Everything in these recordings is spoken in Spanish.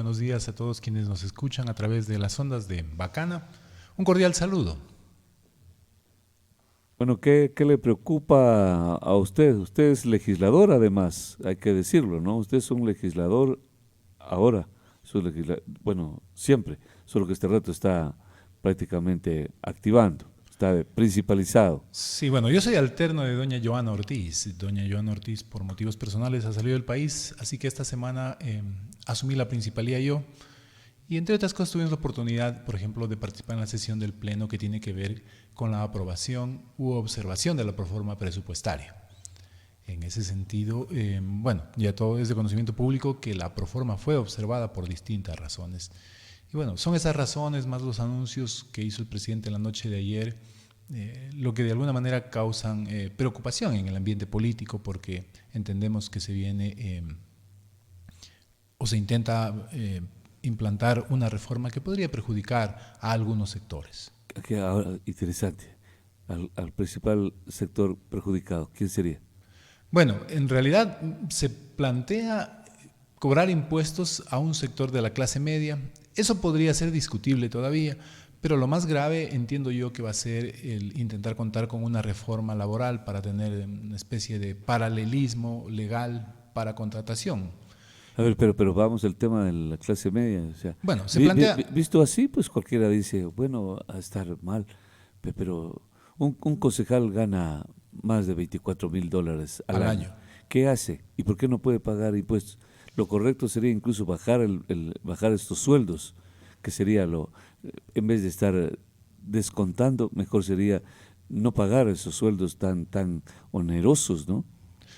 buenos días a todos quienes nos escuchan a través de las ondas de Bacana. Un cordial saludo. Bueno, ¿qué le preocupa a usted? Usted es legislador, además, hay que decirlo, ¿no? Usted es un legislador ahora, bueno, siempre, solo que este reto está prácticamente activando, está principalizado. Sí, bueno, yo soy alterno de doña Joana Ortiz. Doña Joana Ortiz, por motivos personales, ha salido del país, así que esta semana asumí la principalía yo. Y entre otras cosas tuvimos la oportunidad, por ejemplo, de participar en la sesión del Pleno que tiene que ver con la aprobación u observación de la proforma presupuestaria. En ese sentido, bueno, ya todo es de conocimiento público que la proforma fue observada por distintas razones. Y bueno, son esas razones más los anuncios que hizo el presidente la noche de ayer, lo que de alguna manera causan preocupación en el ambiente político porque entendemos que se viene o se intenta implantar una reforma que podría perjudicar a algunos sectores. Ahora, interesante, al principal sector perjudicado, ¿quién sería? Bueno, en realidad se plantea cobrar impuestos a un sector de la clase media. Eso podría ser discutible todavía, pero lo más grave entiendo yo que va a ser el intentar contar con una reforma laboral para tener una especie de paralelismo legal para contratación. A ver, pero vamos al tema de la clase media. O sea, Bueno, se plantea... visto así, pues cualquiera dice, bueno, a estar mal, pero un concejal gana más de $24,000 al año. ¿Qué hace? ¿Y por qué no puede pagar impuestos? Lo correcto sería incluso bajar bajar estos sueldos, que sería en vez de estar descontando, mejor sería no pagar esos sueldos tan onerosos, ¿no?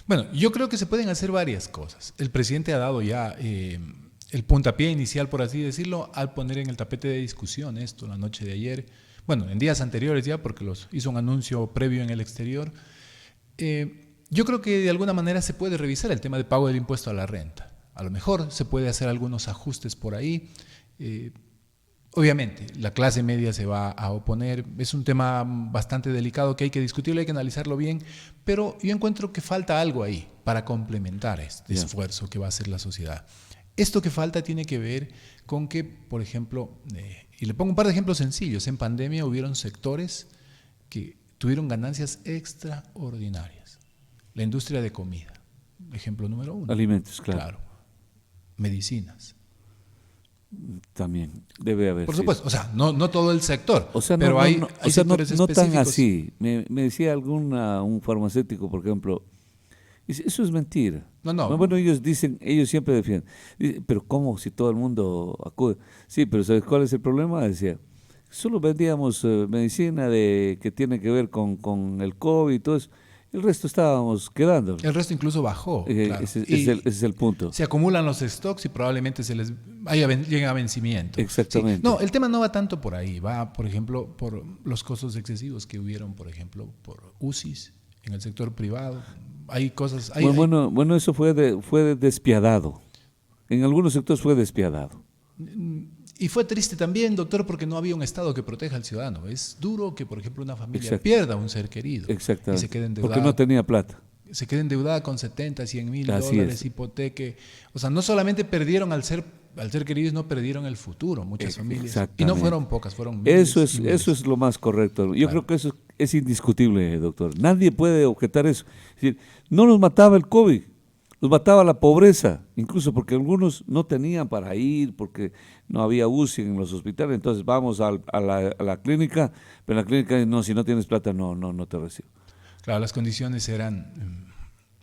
Bueno, yo creo que se pueden hacer varias cosas. El presidente ha dado ya el puntapié inicial, por así decirlo, al poner en el tapete de discusión esto la noche de ayer. Bueno, en días anteriores ya, porque hizo un anuncio previo en el exterior. Yo creo que de alguna manera se puede revisar el tema de pago del impuesto a la renta. A lo mejor se puede hacer algunos ajustes por ahí. Obviamente, la clase media se va a oponer, es un tema bastante delicado que hay que discutirlo, hay que analizarlo bien, pero yo encuentro que falta algo ahí para complementar este esfuerzo que va a hacer la sociedad. Esto que falta tiene que ver con que, por ejemplo, y le pongo un par de ejemplos sencillos, en pandemia hubieron sectores que tuvieron ganancias extraordinarias. La industria de comida, ejemplo número uno. Alimentos, claro. Medicinas. También debe haber. Por supuesto, o sea, no todo el sector, o sea, pero hay sectores no específicos. Tan así. Me decía un farmacéutico, por ejemplo, eso es mentira. No. Bueno, ellos siempre defienden. Pero ¿cómo si todo el mundo acude? Sí, pero ¿sabes cuál es el problema? Decía, solo vendíamos medicina que tiene que ver con el COVID y todo eso. El resto estábamos quedando. El resto incluso bajó. Claro. Ese es el punto. Se acumulan los stocks y probablemente lleguen a vencimiento. Exactamente. Sí. No, el tema no va tanto por ahí. Va, por ejemplo, por los costos excesivos que hubieron, por ejemplo, por UCIs en el sector privado. Hay cosas... Bueno, eso fue despiadado. En algunos sectores fue despiadado. Y fue triste también, doctor, porque no había un Estado que proteja al ciudadano. Es duro que, por ejemplo, una familia pierda un ser querido. Exactamente. Y se quede endeudada. Porque no tenía plata. Se quede endeudada con 70, 100 mil dólares, hipoteque. O sea, no solamente perdieron al ser querido, no perdieron el futuro, muchas familias. Y no fueron pocas, fueron miles. Eso es lo más correcto. Yo creo que eso es indiscutible, doctor. Nadie puede objetar eso. Es decir, no nos mataba el COVID. Nos mataba la pobreza, incluso porque algunos no tenían para ir, porque no había UCI en los hospitales, entonces vamos a la clínica, pero en la clínica no, si no tienes plata no te recibo. Claro, las condiciones eran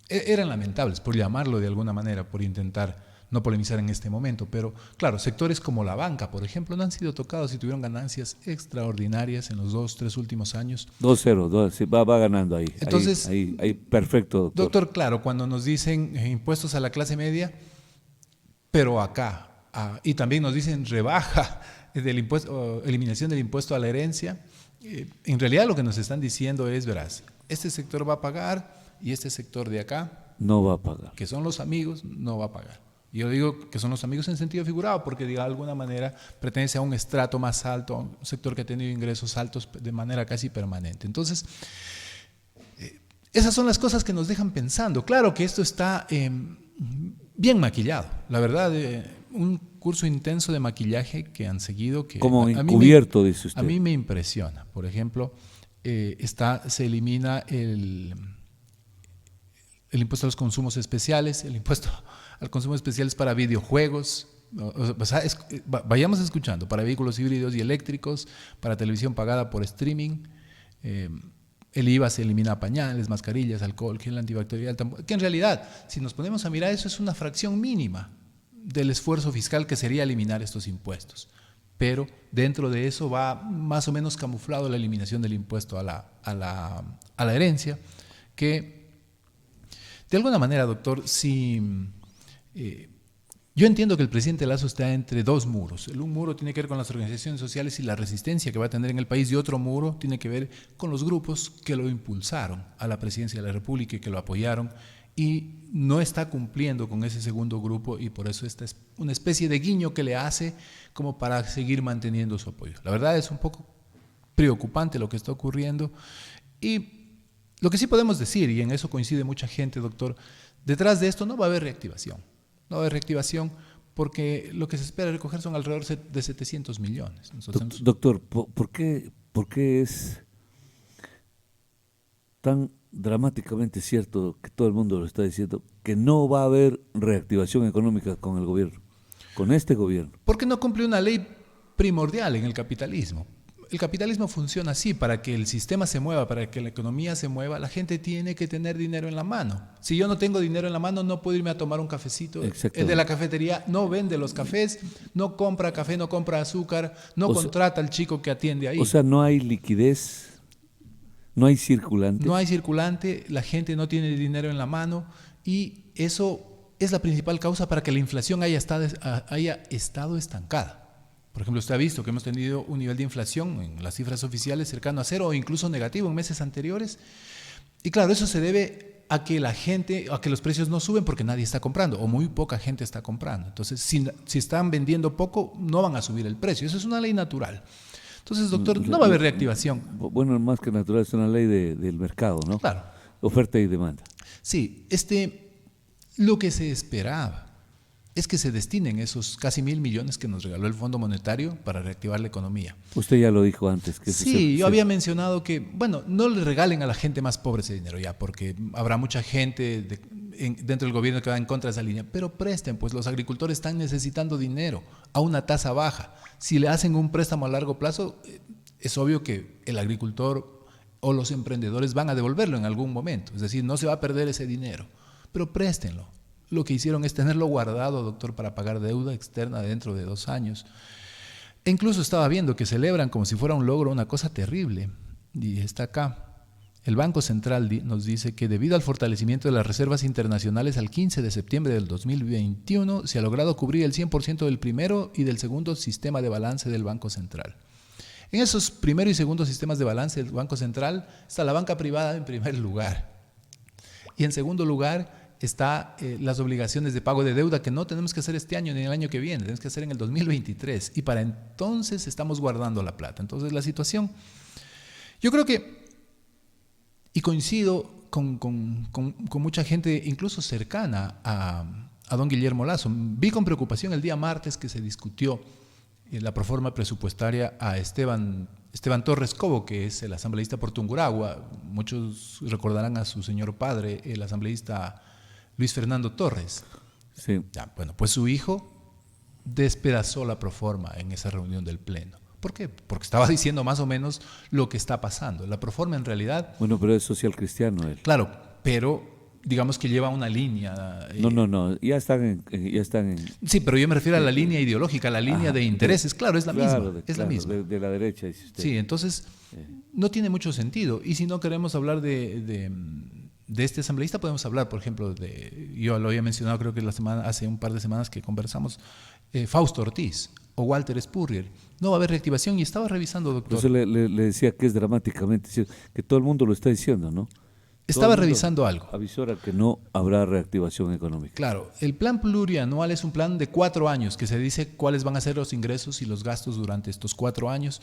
lamentables, por llamarlo de alguna manera, por intentar no polemizar en este momento, pero claro, sectores como la banca, por ejemplo, no han sido tocados y tuvieron ganancias extraordinarias en los 2-3 últimos años. 2-0, va ganando ahí. Entonces, ahí perfecto, doctor. Claro, cuando nos dicen impuestos a la clase media, pero acá, y también nos dicen rebaja del impuesto, eliminación del impuesto a la herencia, en realidad lo que nos están diciendo es, verás, este sector va a pagar y este sector de acá no va a pagar. Que son los amigos, no va a pagar. Yo digo que son los amigos en sentido figurado porque de alguna manera pertenece a un estrato más alto, a un sector que ha tenido ingresos altos de manera casi permanente. Entonces, esas son las cosas que nos dejan pensando. Claro que esto está bien maquillado. La verdad, un curso intenso de maquillaje que han seguido. Que como encubierto, dice usted. A mí me impresiona. Por ejemplo, se elimina el impuesto a los consumos especiales, el impuesto al consumo especial es para videojuegos. O sea, vayamos escuchando, para vehículos híbridos y eléctricos, para televisión pagada por streaming. El IVA se elimina a pañales, mascarillas, alcohol, gel antibacterial, que en realidad, si nos ponemos a mirar, eso es una fracción mínima del esfuerzo fiscal que sería eliminar estos impuestos. Pero dentro de eso va más o menos camuflado la eliminación del impuesto a la herencia, que de alguna manera, doctor, si... yo entiendo que el presidente Lasso está entre dos muros. Un muro tiene que ver con las organizaciones sociales y la resistencia que va a tener en el país, y otro muro tiene que ver con los grupos que lo impulsaron a la presidencia de la República y que lo apoyaron, y no está cumpliendo con ese segundo grupo, y por eso esta es una especie de guiño que le hace como para seguir manteniendo su apoyo. La verdad es un poco preocupante lo que está ocurriendo, y lo que sí podemos decir, y en eso coincide mucha gente, doctor, detrás de esto no va a haber reactivación. No va a haber reactivación porque lo que se espera recoger son alrededor de 700 millones. Doctor, ¿por qué es tan dramáticamente cierto que todo el mundo lo está diciendo, que no va a haber reactivación económica con el gobierno, con este gobierno? Porque no cumple una ley primordial en el capitalismo. El capitalismo funciona así: para que el sistema se mueva, para que la economía se mueva, la gente tiene que tener dinero en la mano. Si yo no tengo dinero en la mano, no puedo irme a tomar un cafecito. El de la cafetería no vende los cafés, no compra café, no compra azúcar, no contrata al chico que atiende ahí. O sea, no hay liquidez, no hay circulante. No hay circulante, la gente no tiene dinero en la mano, y eso es la principal causa para que la inflación haya estado estancada. Por ejemplo, usted ha visto que hemos tenido un nivel de inflación en las cifras oficiales cercano a cero o incluso negativo en meses anteriores. Y claro, eso se debe a que los precios no suben porque nadie está comprando, o muy poca gente está comprando. Entonces, si están vendiendo poco, no van a subir el precio. Eso es una ley natural. Entonces, doctor, no va a haber reactivación. Bueno, más que natural, es una ley del mercado, ¿no? Claro. Oferta y demanda. Sí, lo que se esperaba es que se destinen esos casi 1.000 millones que nos regaló el Fondo Monetario para reactivar la economía. Usted ya lo dijo antes. Sí, yo había mencionado que, bueno, no le regalen a la gente más pobre ese dinero ya, porque habrá mucha gente dentro del gobierno que va en contra de esa línea, pero presten, pues los agricultores están necesitando dinero a una tasa baja. Si le hacen un préstamo a largo plazo, es obvio que el agricultor o los emprendedores van a devolverlo en algún momento, es decir, no se va a perder ese dinero, pero préstenlo. Lo que hicieron es tenerlo guardado, doctor, para pagar deuda externa dentro de 2 años. E incluso estaba viendo que celebran como si fuera un logro una cosa terrible. Y está acá. El Banco Central nos dice que debido al fortalecimiento de las reservas internacionales al 15 de septiembre del 2021, se ha logrado cubrir el 100% del primero y del segundo sistema de balance del Banco Central. En esos primero y segundo sistemas de balance del Banco Central está la banca privada en primer lugar. Y en segundo lugar está las obligaciones de pago de deuda, que no tenemos que hacer este año ni el año que viene, tenemos que hacer en el 2023, y para entonces estamos guardando la plata. Entonces la situación, yo creo que, y coincido con mucha gente incluso cercana a don Guillermo Lasso, vi con preocupación el día martes que se discutió la proforma presupuestaria a Esteban Torres Cobo, que es el asambleísta por Tungurahua. Muchos recordarán a su señor padre, el asambleísta Luis Fernando Torres. Sí. Ya, bueno, pues su hijo despedazó la proforma en esa reunión del Pleno. ¿Por qué? Porque estaba diciendo más o menos lo que está pasando. La proforma en realidad... Bueno, pero es social cristiano él. Claro, pero digamos que lleva una línea... No, ya están en... Sí, pero yo me refiero a la línea ideológica, a la línea de intereses. Claro, es la misma. Es la misma. De la derecha, dice usted. Sí, entonces no tiene mucho sentido. Y si no queremos hablar de este asambleísta, podemos hablar, por ejemplo, yo lo había mencionado, creo que hace un par de semanas que conversamos, Fausto Ortiz o Walter Spurrier. No va a haber reactivación, y estaba revisando, doctor. Entonces le decía que es dramáticamente cierto, que todo el mundo lo está diciendo, ¿no? Estaba revisando algo. Avisora que no habrá reactivación económica. Claro, el plan plurianual es un plan de 4 años que se dice cuáles van a ser los ingresos y los gastos durante estos 4 años,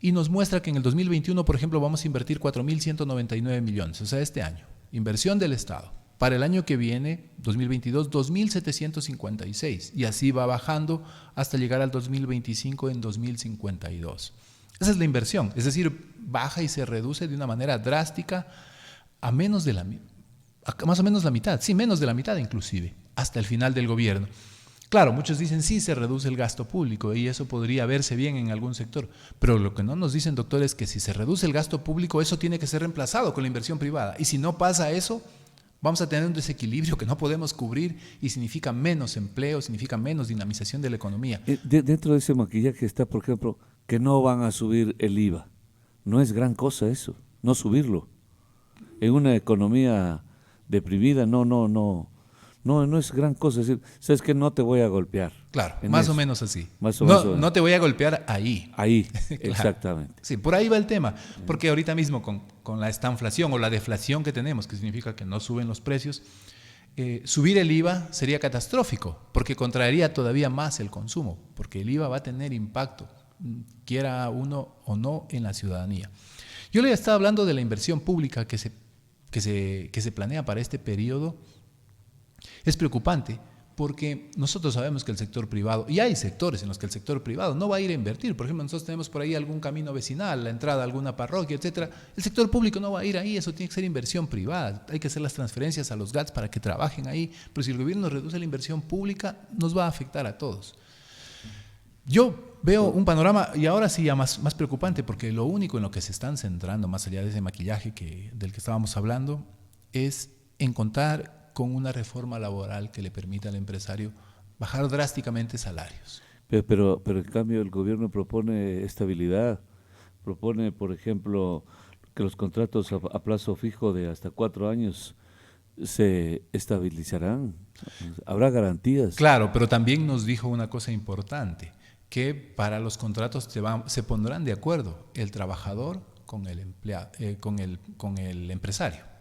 y nos muestra que en el 2021, por ejemplo, vamos a invertir 4.199 millones, o sea, este año. Inversión del Estado. Para el año que viene, 2022, 2.756. Y así va bajando hasta llegar al 2025 en 2.052. Esa es la inversión. Es decir, baja y se reduce de una manera drástica a menos de más o menos la mitad. Sí, menos de la mitad inclusive, hasta el final del gobierno. Claro, muchos dicen sí, se reduce el gasto público y eso podría verse bien en algún sector, pero lo que no nos dicen, doctor, es que si se reduce el gasto público, eso tiene que ser reemplazado con la inversión privada. Y si no pasa eso, vamos a tener un desequilibrio que no podemos cubrir y significa menos empleo, significa menos dinamización de la economía. Dentro de ese maquillaje está, por ejemplo, que no van a subir el IVA. No es gran cosa eso, no subirlo. En una economía deprimida, no es gran cosa. Es decir, sabes que no te voy a golpear. Claro, más o menos así. Más o menos. No te voy a golpear ahí. Ahí, Claro. exactamente. Sí, por ahí va el tema. Porque ahorita mismo con la estanflación o la deflación que tenemos, que significa que no suben los precios, subir el IVA sería catastrófico, porque contraería todavía más el consumo, porque el IVA va a tener impacto, quiera uno o no, en la ciudadanía. Yo le estaba hablando de la inversión pública que se planea para este periodo. Es preocupante porque nosotros sabemos que el sector privado, y hay sectores en los que el sector privado no va a ir a invertir. Por ejemplo, nosotros tenemos por ahí algún camino vecinal, la entrada a alguna parroquia, etcétera. El sector público no va a ir ahí, eso tiene que ser inversión privada. Hay que hacer las transferencias a los GATS para que trabajen ahí. Pero si el gobierno reduce la inversión pública, nos va a afectar a todos. Yo veo un panorama, y ahora sí ya más preocupante, porque lo único en lo que se están centrando, más allá de ese maquillaje del que estábamos hablando, es en contar con una reforma laboral que le permita al empresario bajar drásticamente salarios. Pero en cambio el gobierno propone estabilidad, propone, por ejemplo, que los contratos a plazo fijo de hasta 4 años se estabilizarán, habrá garantías. Claro, pero también nos dijo una cosa importante, que para los contratos se pondrán de acuerdo el trabajador con el empleado, con el empresario.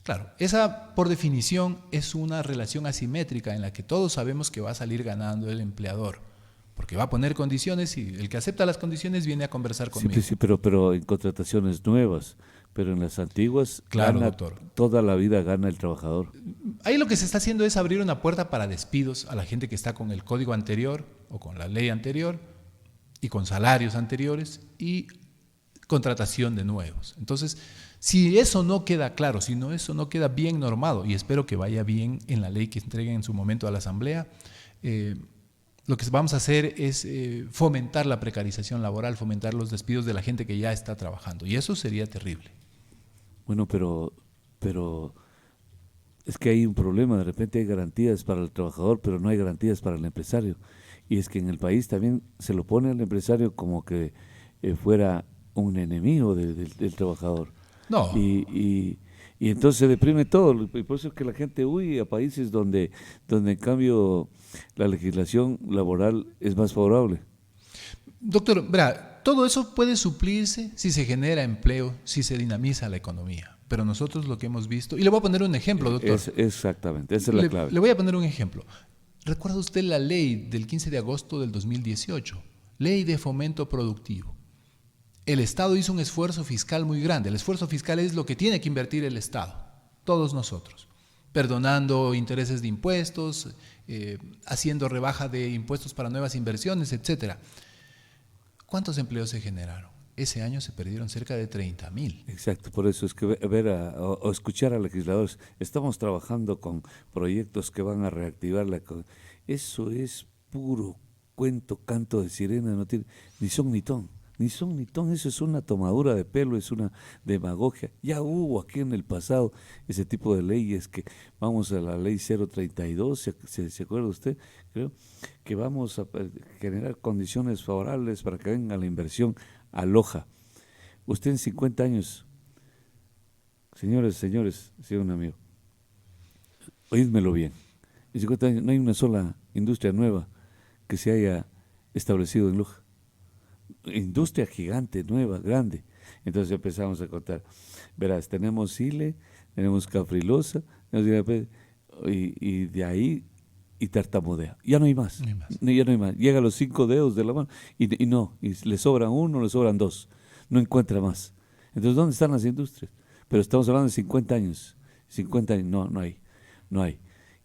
Claro, esa por definición es una relación asimétrica en la que todos sabemos que va a salir ganando el empleador, porque va a poner condiciones y el que acepta las condiciones viene a conversar conmigo. Sí, pero en contrataciones nuevas, pero en las antiguas, claro, doctor, toda la vida gana el trabajador. Ahí lo que se está haciendo es abrir una puerta para despidos a la gente que está con el código anterior o con la ley anterior y con salarios anteriores y contratación de nuevos. Entonces, si eso no queda claro, si no eso no queda bien normado, y espero que vaya bien en la ley que entreguen en su momento a la Asamblea, lo que vamos a hacer es fomentar la precarización laboral, fomentar los despidos de la gente que ya está trabajando, y eso sería terrible. Bueno, pero es que hay un problema, de repente hay garantías para el trabajador, pero no hay garantías para el empresario, y es que en el país también se lo pone al empresario como que fuera un enemigo del trabajador. No. Y entonces se deprime todo, y por eso es que la gente huye a países donde en cambio la legislación laboral es más favorable. Doctor, verá, todo eso puede suplirse si se genera empleo, si se dinamiza la economía. Pero nosotros lo que hemos visto, y le voy a poner un ejemplo, doctor. Exactamente, esa es la clave. Le voy a poner un ejemplo. ¿Recuerda usted la ley del 15 de agosto del 2018? Ley de fomento productivo. El Estado hizo un esfuerzo fiscal muy grande. El esfuerzo fiscal es lo que tiene que invertir el Estado, todos nosotros, perdonando intereses de impuestos, haciendo rebaja de impuestos para nuevas inversiones, etcétera. ¿Cuántos empleos se generaron? Ese año se perdieron cerca de 30,000. Exacto, por eso es que o escuchar a legisladores, estamos trabajando con proyectos que van a reactivar la economía. Eso es puro cuento, canto de sirena, no tiene ni son ni ton. Ni son ni ton, eso es una tomadura de pelo, es una demagogia. Ya hubo aquí en el pasado ese tipo de leyes que vamos a la ley 032, ¿se acuerda usted? Creo que vamos a generar condiciones favorables para que venga la inversión a Loja. Usted en 50 años, señores, señor un amigo, oídmelo bien, en 50 años no hay una sola industria nueva que se haya establecido en Loja. Industria gigante, nueva, grande. Entonces empezamos a contar. Verás, tenemos Sile, tenemos Caprilosa, y de ahí y tartamudea. Ya no hay más. Ya no hay más. Llega a los 5 dedos de la mano y le sobran 1, le sobran 2. No encuentra más. Entonces, ¿dónde están las industrias? Pero estamos hablando de 50 años. 50 años, no hay. no hay.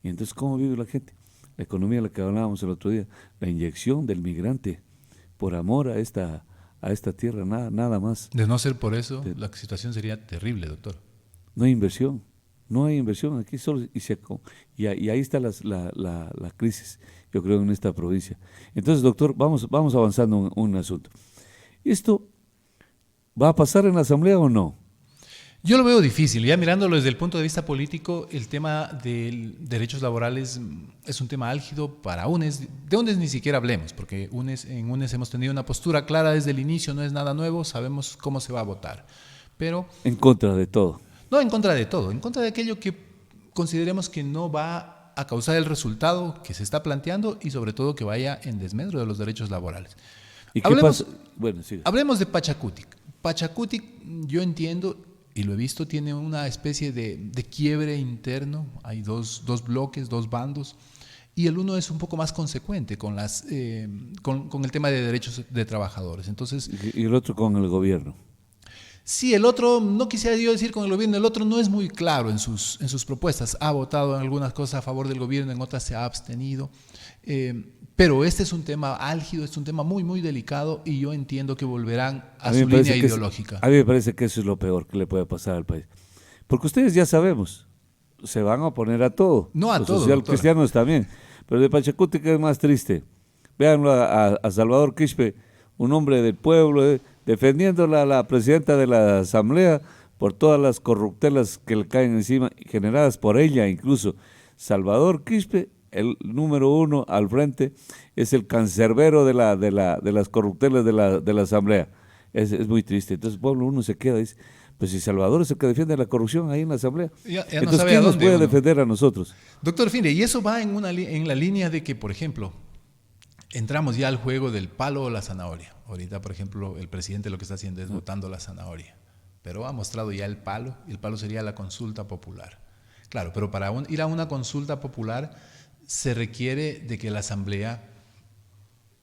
Y entonces, ¿cómo vive la gente? La economía de la que hablábamos el otro día, la inyección del migrante por amor a esta tierra, nada más. De no ser por eso, la situación sería terrible, doctor. No hay inversión, no hay inversión aquí solo y ahí está la crisis, yo creo, en esta provincia. Entonces, doctor, vamos avanzando en un asunto. ¿Esto va a pasar en la Asamblea o no? Yo lo veo difícil, ya mirándolo desde el punto de vista político, el tema de derechos laborales es un tema álgido para UNES. De UNES ni siquiera hablemos, porque en UNES hemos tenido una postura clara desde el inicio, no es nada nuevo, sabemos cómo se va a votar. Pero en contra de todo. No en contra de todo, en contra de aquello que consideremos que no va a causar el resultado que se está planteando y sobre todo que vaya en desmedro de los derechos laborales. ¿Y qué pasa? Bueno, sí. Hablemos de Pachacutic. Pachacutic, yo entiendo y lo he visto, tiene una especie de quiebre interno, hay dos bloques, dos bandos, y el uno es un poco más consecuente con el tema de derechos de trabajadores. Entonces, y el otro con el gobierno. Sí, el otro, no quisiera yo decir con el gobierno, el otro no es muy claro en sus propuestas. Ha votado en algunas cosas a favor del gobierno, en otras se ha abstenido. Pero este es un tema álgido, es un tema muy, muy delicado y yo entiendo que volverán a su línea ideológica. A mí me parece que eso es lo peor que le puede pasar al país. Porque ustedes ya sabemos, se van a oponer a todo. No a los todo, social cristianos también. Pero de Pachacutic es más triste. Véanlo a Salvador Quispe, un hombre del pueblo, defendiendo a la presidenta de la Asamblea por todas las corruptelas que le caen encima, generadas por ella incluso. Salvador Quispe, el número uno al frente, es el cancerbero de las corruptelas de la Asamblea. Es muy triste. Entonces el pueblo uno se queda y dice, pues si Salvador es el que defiende la corrupción ahí en la Asamblea, entonces ¿quién nos puede defender a nosotros? Doctor Finde, y eso va en la línea de que, por ejemplo, entramos ya al juego del palo o la zanahoria. Ahorita, por ejemplo, el presidente lo que está haciendo es votando la zanahoria, pero ha mostrado ya el palo, y el palo sería la consulta popular. Claro, pero para ir a una consulta popular se requiere de que la Asamblea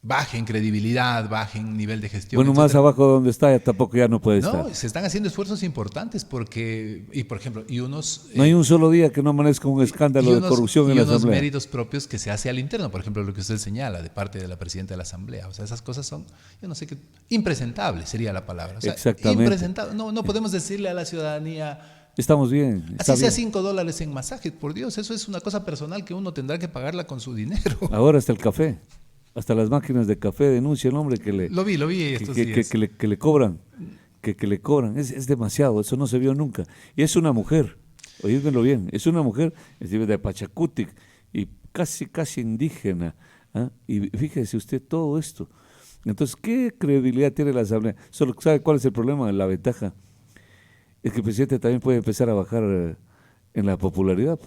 baje en credibilidad, baje en nivel de gestión. Bueno, más abajo de donde está, tampoco ya no puede estar. No, se están haciendo esfuerzos importantes porque, y por ejemplo, no hay un solo día que no amanezca un escándalo de corrupción en la Asamblea. Y unos méritos propios que se hace al interno, por ejemplo, lo que usted señala de parte de la presidenta de la Asamblea. O sea, esas cosas son, yo no sé qué, impresentables sería la palabra. O sea, exactamente. Impresentable. No podemos decirle a la ciudadanía, estamos bien. Así sea $5 en masaje, por Dios, eso es una cosa personal que uno tendrá que pagarla con su dinero. Ahora hasta el café, hasta las máquinas de café denuncian, hombre, que le... Lo vi estos días. Que le cobran, que le cobran, es demasiado, eso no se vio nunca. Y es una mujer, oídmelo bien, es una mujer de Pachacutic y casi indígena, ¿eh? Y fíjese usted todo esto. Entonces, ¿qué credibilidad tiene la Asamblea? Solo ¿sabe cuál es el problema? La ventaja es que el presidente también puede empezar a bajar en la popularidad.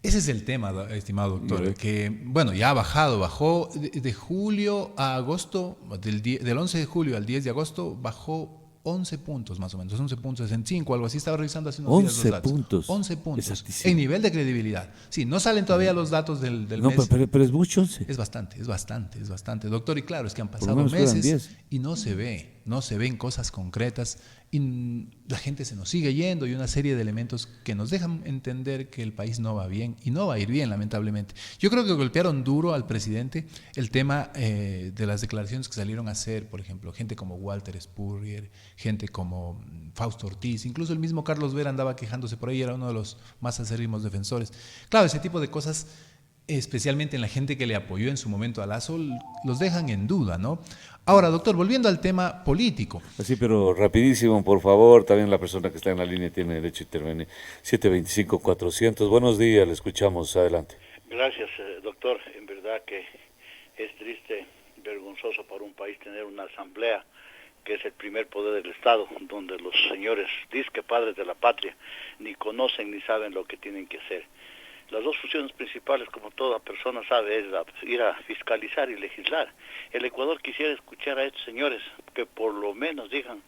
Ese es el tema, estimado doctor, que bueno, ya bajó de julio a agosto, del 11 de julio al 10 de agosto, bajó 11 puntos más o menos, 11 puntos en 5, algo así, estaba revisando hace unos días los datos. 11 puntos, en nivel de credibilidad. Sí, no salen todavía los datos del mes. No, pero es mucho 11. Es bastante, doctor, y claro, es que han pasado meses y no se ven cosas concretas y la gente se nos sigue yendo y una serie de elementos que nos dejan entender que el país no va bien y no va a ir bien, lamentablemente. Yo creo que golpearon duro al presidente el tema de las declaraciones que salieron a hacer, por ejemplo, gente como Walter Spurrier, gente como Fausto Ortiz, incluso el mismo Carlos Vera andaba quejándose por ahí, era uno de los más acérrimos defensores. Claro, ese tipo de cosas, especialmente en la gente que le apoyó en su momento a Lazo, los dejan en duda, ¿no? Ahora, doctor, volviendo al tema político. Así, pero rapidísimo, por favor, también la persona que está en la línea tiene derecho a intervenir. 725-400, buenos días, le escuchamos, adelante. Gracias, doctor. En verdad que es triste, vergonzoso para un país tener una asamblea que es el primer poder del Estado, donde los señores disque padres de la patria ni conocen ni saben lo que tienen que hacer. Las dos funciones principales, como toda persona sabe, es ir a fiscalizar y legislar. El Ecuador quisiera escuchar a estos señores que por lo menos digan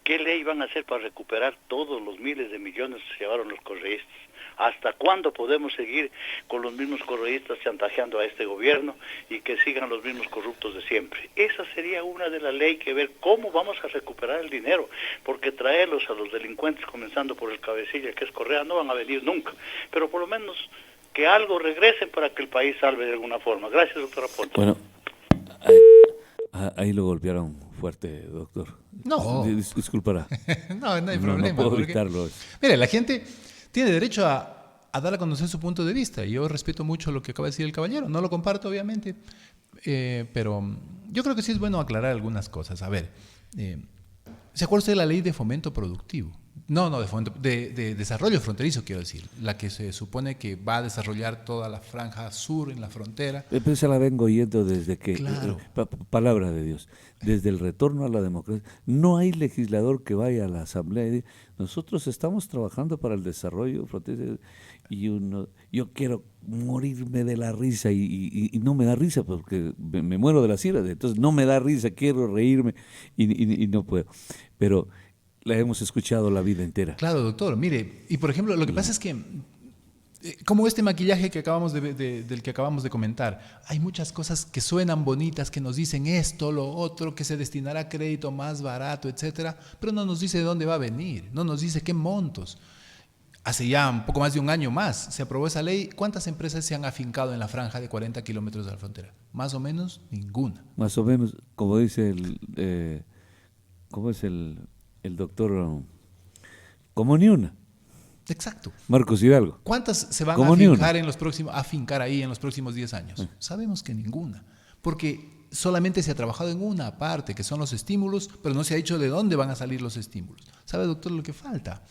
qué ley van a hacer para recuperar todos los miles de millones que se llevaron los correístas. ¿Hasta cuándo podemos seguir con los mismos correístas chantajeando a este gobierno y que sigan los mismos corruptos de siempre? Esa sería una de las leyes, que ver cómo vamos a recuperar el dinero, porque traerlos a los delincuentes, comenzando por el cabecilla que es Correa, no van a venir nunca, pero por lo menos que algo regresen para que el país salve de alguna forma. Gracias, doctor Aponte. Bueno, ahí lo golpearon fuerte, doctor. No. Disculpará. No hay No problema. puedo porque, evitarlo. mire, la gente tiene derecho a dar a conocer su punto de vista. Y yo respeto mucho lo que acaba de decir el caballero. No lo comparto, obviamente. Pero yo creo que sí es bueno aclarar algunas cosas. A ver, ¿se acuerda usted de la ley de fomento productivo? No, de desarrollo fronterizo, quiero decir. La que se supone que va a desarrollar toda la franja sur en la frontera. Pero esa la vengo oyendo desde que, Claro. Palabra de Dios, desde el retorno a la democracia. No hay legislador que vaya a la asamblea y diga, nosotros estamos trabajando para el desarrollo fronterizo y yo quiero morirme de la risa y no me da risa porque me muero de las iras, entonces no me da risa, quiero reírme y no puedo. Pero la hemos escuchado la vida entera. Claro, doctor. Mire, y por ejemplo, lo que pasa es que, como este maquillaje que del que acabamos de comentar, hay muchas cosas que suenan bonitas, que nos dicen esto, lo otro, que se destinará a crédito más barato, etcétera, pero no nos dice de dónde va a venir, no nos dice qué montos. Hace ya un poco más de un año más se aprobó esa ley. ¿Cuántas empresas se han afincado en la franja de 40 kilómetros de la frontera? Más o menos ninguna. Más o menos, como dice ¿cómo es el doctor? Como ni una. Exacto. Marcos Hidalgo. ¿Cuántas se van Como a afincar ahí en los próximos 10 años? Sabemos que ninguna, porque solamente se ha trabajado en una parte, que son los estímulos, pero no se ha dicho de dónde van a salir los estímulos. ¿Sabe, doctor, lo que falta?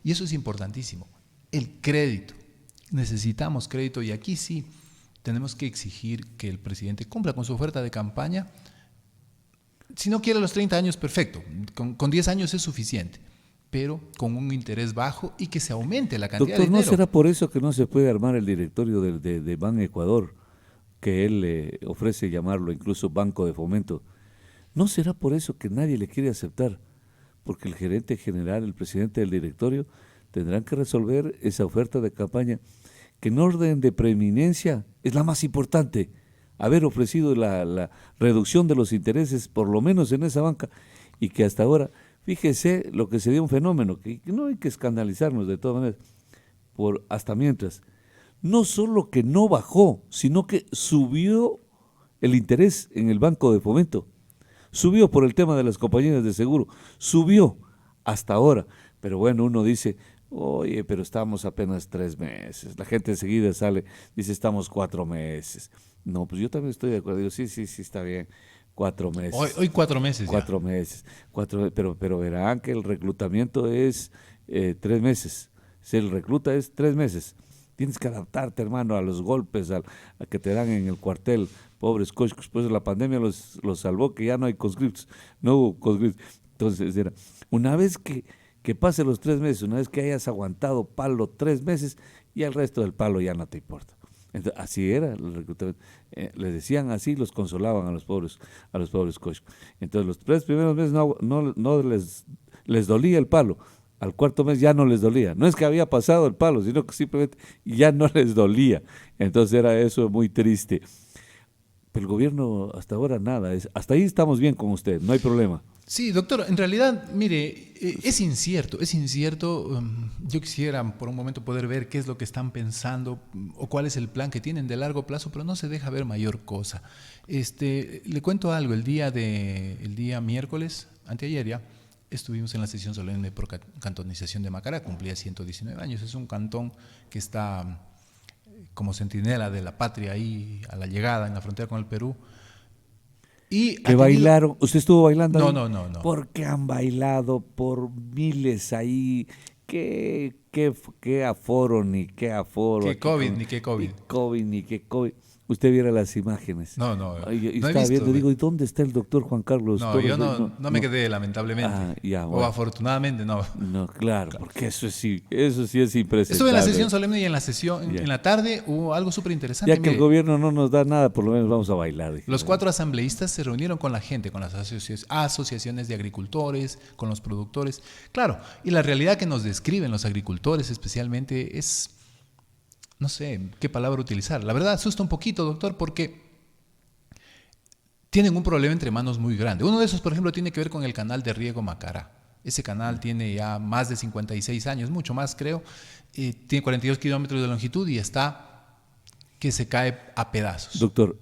Y eso es importantísimo. El crédito. Necesitamos crédito y aquí sí tenemos que exigir que el presidente cumpla con su oferta de campaña. Si no quiere los 30 años, perfecto. Con 10 años es suficiente, pero con un interés bajo y que se aumente la cantidad Doctor, de dinero. ¿no será por eso que no se puede armar el directorio de Ban Ecuador, que él ofrece llamarlo incluso Banco de Fomento? ¿No será por eso que nadie le quiere aceptar? Porque el gerente general, el presidente del directorio, tendrán que resolver esa oferta de campaña, que en orden de preeminencia es la más importante. Haber ofrecido la reducción de los intereses, por lo menos en esa banca, y que hasta ahora, fíjese lo que se dio un fenómeno, que no hay que escandalizarnos de todas maneras, hasta mientras, no solo que no bajó, sino que subió el interés en el Banco de Fomento, subió por el tema de las compañías de seguro, subió hasta ahora, pero bueno, uno dice, oye, pero estamos apenas 3 meses, la gente enseguida sale, dice estamos 4 meses, no, pues yo también estoy de acuerdo, digo, sí, está bien, 4 meses. Hoy 4 meses. 4 meses, pero verán que el reclutamiento es 3 meses, si el recluta es 3 meses, tienes que adaptarte, hermano, a los golpes a que te dan en el cuartel, pobres cochos, pues la pandemia los salvó, que ya no hay conscriptos, no hubo conscriptos, entonces una vez que pase los 3 meses, una vez que hayas aguantado palo 3 meses, y el resto del palo ya no te importa. Entonces, así era el reclutamiento. Les decían así, los consolaban a los pobres cochos. Entonces los 3 primeros meses no les dolía el palo. Al 4.º mes ya no les dolía. No es que había pasado el palo, sino que simplemente ya no les dolía. Entonces era eso muy triste. Pero el gobierno hasta ahora nada. Hasta ahí estamos bien con usted, no hay problema. Sí, doctor, en realidad, mire, es incierto. Yo quisiera por un momento poder ver qué es lo que están pensando o cuál es el plan que tienen de largo plazo, pero no se deja ver mayor cosa. Le cuento algo, el día miércoles, anteayer ya, estuvimos en la sesión solemne por cantonización de Macará, cumplía 119 años, es un cantón que está como centinela de la patria ahí a la llegada en la frontera con el Perú. Que bailaron, ¿usted estuvo bailando ahí? No. Porque han bailado por miles ahí, qué aforo, ni qué aforo. Qué COVID, ni qué COVID. Ni qué COVID. Usted viera las imágenes. No. Y no he estaba visto, viendo, digo, ¿y dónde está el doctor Juan Carlos? No, yo no me quedé, lamentablemente. Bueno. O afortunadamente, no. No, claro, porque eso sí es impresentable. Estuve en la sesión solemne y en la tarde hubo algo súper interesante. Ya que el gobierno no nos da nada, por lo menos vamos a bailar. Los 4 asambleístas se reunieron con la gente, con las asociaciones de agricultores, con los productores. Claro, y la realidad que nos describen los agricultores especialmente es... No sé qué palabra utilizar. La verdad asusta un poquito, doctor, porque tienen un problema entre manos muy grande. Uno de esos, por ejemplo, tiene que ver con el canal de riego Macará. Ese canal tiene ya más de 56 años, mucho más creo. Tiene 42 kilómetros de longitud y está que se cae a pedazos. Doctor,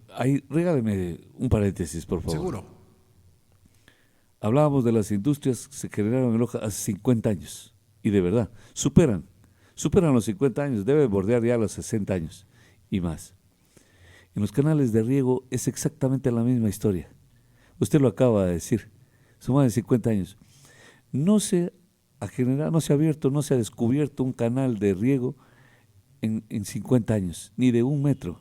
regáleme un paréntesis, por favor. Seguro. Hablábamos de las industrias que se generaron en Loja hace 50 años. Y de verdad, superan los 50 años, debe bordear ya los 60 años y más. En los canales de riego es exactamente la misma historia. Usted lo acaba de decir, son más de 50 años. No se ha abierto, no se ha descubierto un canal de riego en 50 años, ni de 1 metro.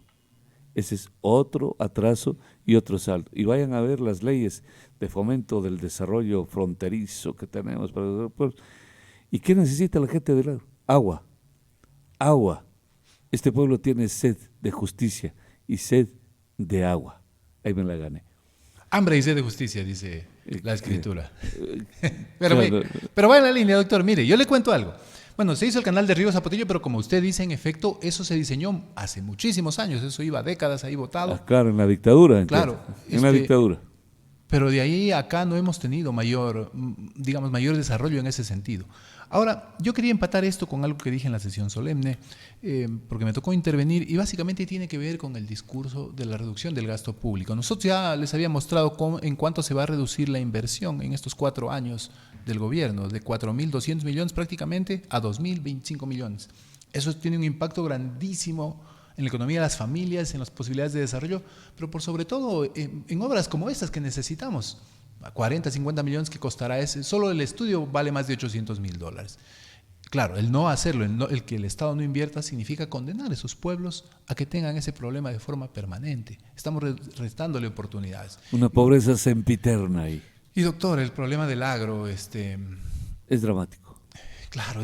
Ese es otro atraso y otro salto. Y vayan a ver las leyes de fomento del desarrollo fronterizo que tenemos para los pueblos. ¿Y qué necesita la gente del agro? Agua. Agua. Este pueblo tiene sed de justicia y sed de agua. Ahí me la gané. Hambre y sed de justicia, dice la escritura. Claro. Pero va en la línea, doctor. Mire, yo le cuento algo. Bueno, se hizo el canal de Río Zapotillo, pero como usted dice, en efecto, eso se diseñó hace muchísimos años. Eso iba décadas ahí botado. Claro, en la dictadura. Claro. En la dictadura. Pero de ahí acá no hemos tenido mayor desarrollo en ese sentido. Ahora, yo quería empatar esto con algo que dije en la sesión solemne, porque me tocó intervenir y básicamente tiene que ver con el discurso de la reducción del gasto público. Nosotros ya les había mostrado en cuánto se va a reducir la inversión en estos 4 años del gobierno, de 4.200 millones prácticamente a 2.025 millones. Eso tiene un impacto grandísimo en la economía de las familias, en las posibilidades de desarrollo, pero por sobre todo en obras como estas que necesitamos. A 40, 50 millones que costará ese. Solo el estudio vale más de $800,000. Claro, el no hacerlo, el que el Estado no invierta significa condenar a esos pueblos a que tengan ese problema de forma permanente. Estamos restándole oportunidades. Una pobreza sempiterna ahí. Y doctor, el problema del agro es dramático. Claro,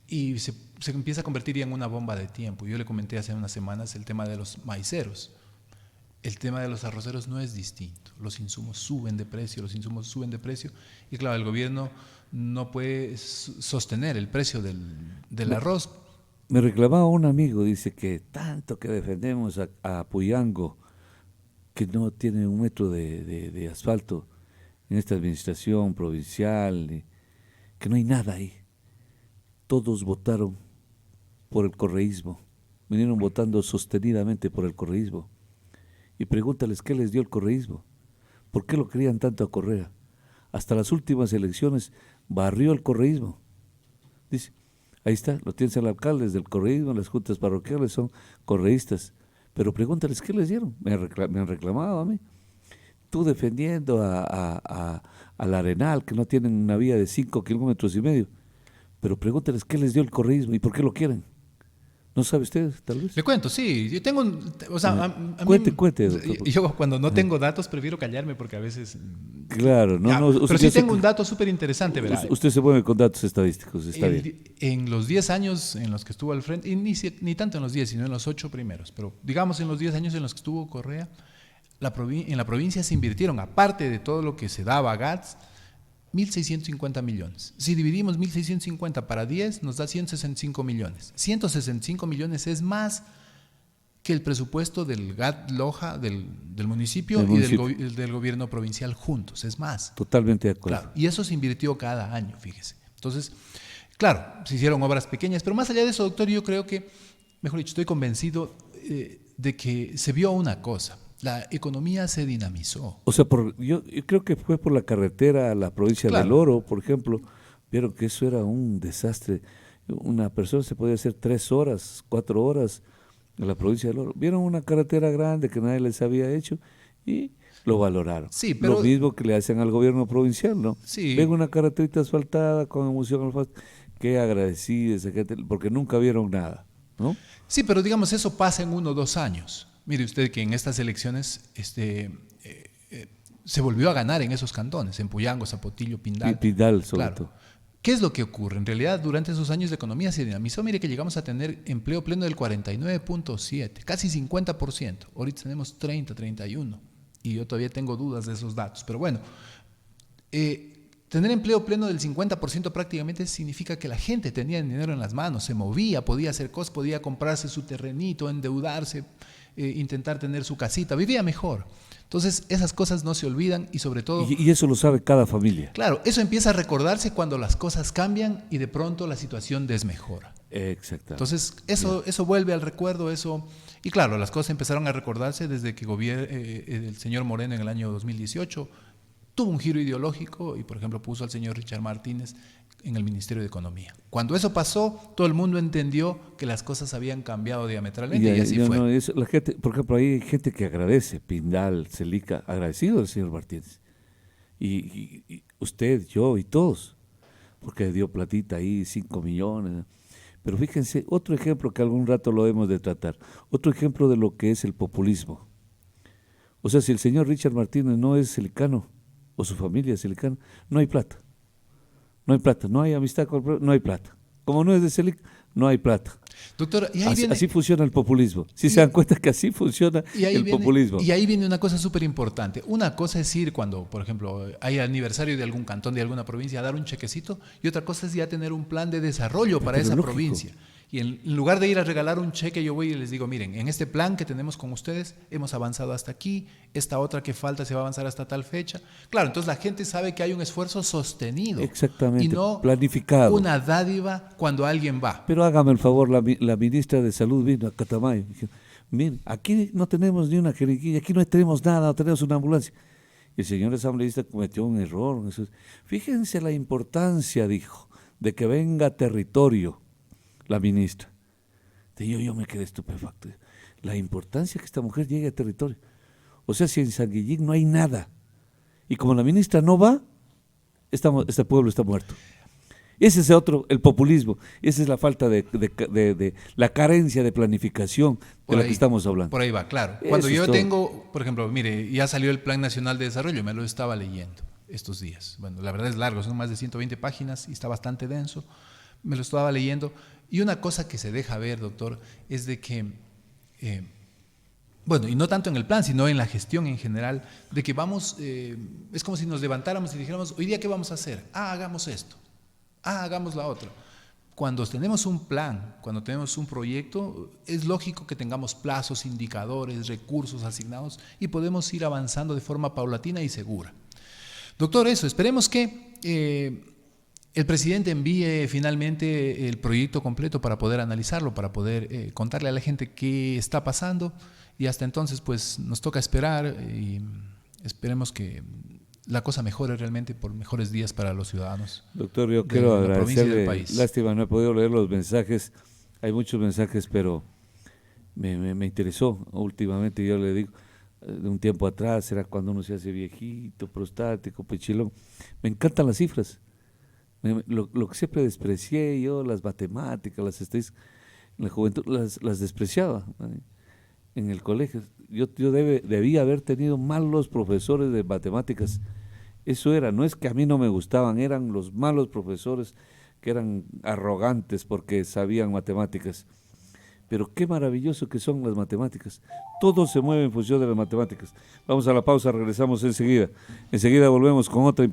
y se empieza a convertir ya en una bomba de tiempo. Yo le comenté hace unas semanas el tema de los maiceros. El tema de los arroceros no es distinto. Los insumos suben de precio, y claro, el gobierno no puede sostener el precio del arroz. Me reclamaba un amigo, dice que tanto que defendemos a Puyango, que no tiene 1 metro de asfalto en esta administración provincial, que no hay nada ahí. Todos votaron por el correísmo, vinieron votando sostenidamente por el correísmo. Y pregúntales qué les dio el correísmo, por qué lo querían tanto a Correa. Hasta las últimas elecciones barrió el correísmo. Dice, ahí está, lo tienen los alcaldes del correísmo, las juntas parroquiales son correístas. Pero pregúntales qué les dieron, me han reclamado a mí. Tú defendiendo al Arenal, que no tienen una vía de 5,5 kilómetros, pero pregúntales qué les dio el correísmo y por qué lo quieren. ¿No sabe usted, tal vez? Le cuento, sí. Yo tengo, Cuente, doctor. Yo cuando no tengo datos prefiero callarme porque a veces... Claro, pero sí tengo un dato súper interesante, ¿verdad? Usted se mueve con datos estadísticos, está bien. En los 10 años en los que estuvo al frente, y ni tanto en los 10, sino en los 8 primeros, pero digamos en los 10 años en los que estuvo Correa, en la provincia se invirtieron, aparte de todo lo que se daba a GATS, 1.650 millones. Si dividimos 1.650 para 10, nos da 165 millones. 165 millones es más que el presupuesto del GAT Loja, del municipio y del gobierno provincial juntos. Es más. Totalmente de acuerdo. Claro, y eso se invirtió cada año, fíjese. Entonces, claro, se hicieron obras pequeñas, pero más allá de eso, doctor, yo creo que, mejor dicho, estoy convencido de que se vio una cosa. La economía se dinamizó. O sea, yo creo que fue por la carretera a la provincia del Oro, por ejemplo. Vieron que eso era un desastre. Una persona se podía hacer 3 horas, 4 horas en la provincia del Oro. Vieron una carretera grande que nadie les había hecho y lo valoraron. Sí, pero lo mismo que le hacen al gobierno provincial, ¿no? Sí. Ven una carreterita asfaltada con emoción al asfalto. Qué agradecida esa gente, porque nunca vieron nada, ¿no? Sí, pero digamos, eso pasa en 1 o 2 años. Mire usted que en estas elecciones se volvió a ganar en esos cantones, en Puyango, Zapotillo, Pindal. Y Pindal, sobre todo. ¿Qué es lo que ocurre? En realidad, durante esos años de economía se dinamizó. Mire que llegamos a tener empleo pleno del 49.7, casi 50%. Ahorita tenemos 30, 31. Y yo todavía tengo dudas de esos datos. Pero bueno, tener empleo pleno del 50% prácticamente significa que la gente tenía dinero en las manos, se movía, podía hacer cosas, podía comprarse su terrenito, endeudarse. intentar tener su casita, vivía mejor. Entonces esas cosas no se olvidan y sobre todo... Y eso lo sabe cada familia. Claro, eso empieza a recordarse cuando las cosas cambian y de pronto la situación desmejora. Exactamente. Entonces eso vuelve al recuerdo, eso... Y claro, las cosas empezaron a recordarse desde que el señor Moreno en el año 2018 tuvo un giro ideológico y, por ejemplo, puso al señor Richard Martínez en el Ministerio de Economía. Cuando eso pasó, todo el mundo entendió que las cosas habían cambiado diametralmente y así fue. No, la gente, por ejemplo, hay gente que agradece, Pindal, Celica, agradecido al señor Martínez. Y usted, yo y todos, porque dio platita ahí, 5 millones. Pero fíjense, otro ejemplo que algún rato lo hemos de tratar, otro ejemplo de lo que es el populismo. O sea, si el señor Richard Martínez no es celicano, o su familia es celicana, no hay plata. No hay plata, no hay amistad con el pueblo, no hay plata. Como no es de Celic, no hay plata. Doctor, y ahí así funciona el populismo. Si se dan cuenta que así funciona populismo. Y ahí viene una cosa súper importante. Una cosa es ir cuando, por ejemplo, hay aniversario de algún cantón, de alguna provincia, a dar un chequecito, y otra cosa es ya tener un plan de desarrollo para esa provincia. Y en lugar de ir a regalar un cheque, yo voy y les digo, miren, en este plan que tenemos con ustedes, hemos avanzado hasta aquí, esta otra que falta se va a avanzar hasta tal fecha. Claro, entonces la gente sabe que hay un esfuerzo sostenido. Exactamente, y no planificado. Una dádiva cuando alguien va. Pero hágame el favor, la ministra de Salud vino a Catamayo. Dijo, miren, aquí no tenemos ni una jeringuilla, aquí no tenemos nada, no tenemos una ambulancia. Y el señor asambleísta cometió un error. Fíjense la importancia, dijo, de que venga territorio. La ministra. Yo me quedé estupefacto. La importancia que esta mujer llegue a territorio. O sea, si en San Guillín no hay nada, y como la ministra no va, este pueblo está muerto. Ese es el populismo. Esa es la falta de la carencia de planificación de la que estamos hablando. Por ahí va, claro. Cuando yo tengo, por ejemplo, mire, ya salió el Plan Nacional de Desarrollo, me lo estaba leyendo estos días. Bueno, la verdad es largo, son más de 120 páginas y está bastante denso. Me lo estaba leyendo. Y una cosa que se deja ver, doctor, es de que, bueno, y no tanto en el plan, sino en la gestión en general, de que vamos, es como si nos levantáramos y dijéramos, hoy día, ¿qué vamos a hacer? Hagamos esto, hagamos la otra. Cuando tenemos un plan, cuando tenemos un proyecto, es lógico que tengamos plazos, indicadores, recursos asignados y podemos ir avanzando de forma paulatina y segura. Doctor, eso, esperemos que... el presidente envíe finalmente el proyecto completo para poder analizarlo, para poder contarle a la gente qué está pasando y hasta entonces pues nos toca esperar y esperemos que la cosa mejore realmente por mejores días para los ciudadanos. Doctor, yo quiero agradecerle, lástima no he podido leer los mensajes, hay muchos mensajes, pero me interesó últimamente, yo le digo, de un tiempo atrás, era cuando uno se hace viejito, prostático, pechilón, me encantan las cifras. Lo que siempre desprecié yo, las matemáticas, las estadísticas, en la juventud las despreciaba, ¿vale? En el colegio. Yo debía haber tenido malos profesores de matemáticas. Eso era, no es que a mí no me gustaban, eran los malos profesores que eran arrogantes porque sabían matemáticas. Pero qué maravilloso que son las matemáticas. Todo se mueve en función de las matemáticas. Vamos a la pausa, regresamos enseguida. Enseguida volvemos con otra